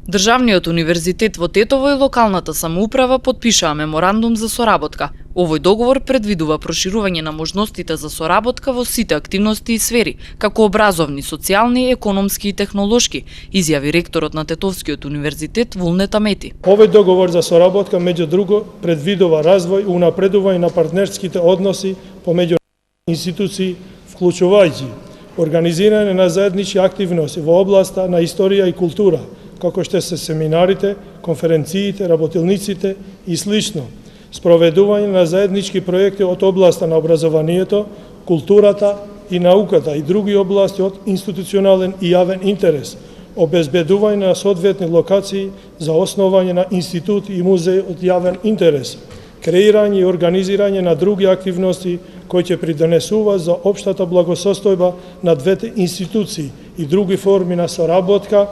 Државниот универзитет во Тетово и локалната самоуправа потпишаа меморандум за соработка. Овој договор предвидува проширување на можностите за соработка во сите активности и сфери, како образовни, социјални, економски и технолошки, изјави ректорот на Тетовскиот универзитет Вулне Тамети. Овој договор за соработка меѓу друго предвидува развој и унапредување на партнерските односи помеѓу институции, вклучувајќи организирање на заеднички активности во областа на историја и култура, како што се семинарите, конференциите, работилниците и слично, спроведување на заеднички проекти од областа на образованието, културата и науката и други области од институционален и јавен интерес, обезбедување на соодветни локации за основање на институти и музеи од јавен интерес, креирање и организирање на други активности кои ќе придонесуваат за општата благосостојба на двете институции и други форми на соработка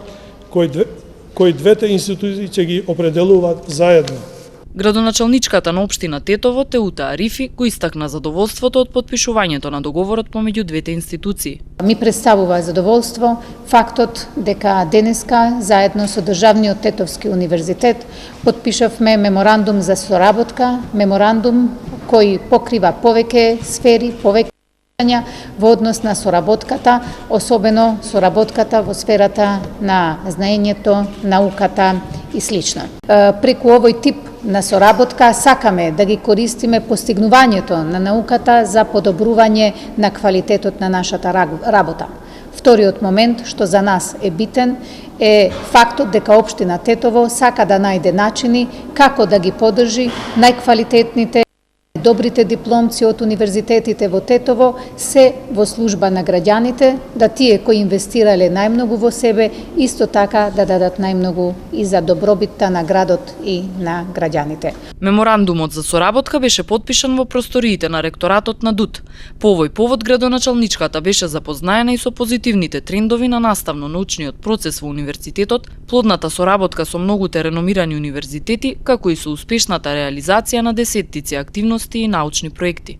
кои двете институции ќе ги определуваат заедно. Градоначалничката на општина Тетово Теута Арифи го истакна задоволството од потпишувањето на договорот помеѓу двете институции. Ми представува задоволство фактот дека денеска заедно со Државниот Тетовски универзитет потпишавме меморандум за соработка, меморандум кој покрива повеќе сфери, повеќе во однос на соработката, особено соработката во сферата на знаењето, науката и слично. Преку овој тип на соработка сакаме да ги користиме постигнувањето на науката за подобрување на квалитетот на нашата работа. Вториот момент што за нас е битен е фактот дека општина Тетово сака да најде начини како да ги поддржи најквалитетните добрите дипломци од универзитетите во Тетово се во служба на граѓаните, да тие кои инвестирале најмногу во себе, исто така да дадат најмногу и за добробитта на градот и на граѓаните. Меморандумот за соработка беше потпишан во просториите на ректоратот на ДУТ. По овој повод градоначалничката беше запознаена и со позитивните трендови на наставно-научниот процес во универзитетот, плодната соработка со многуте реномирани универзитети, како и со успешната реализација на десеттици активности и научни проекти.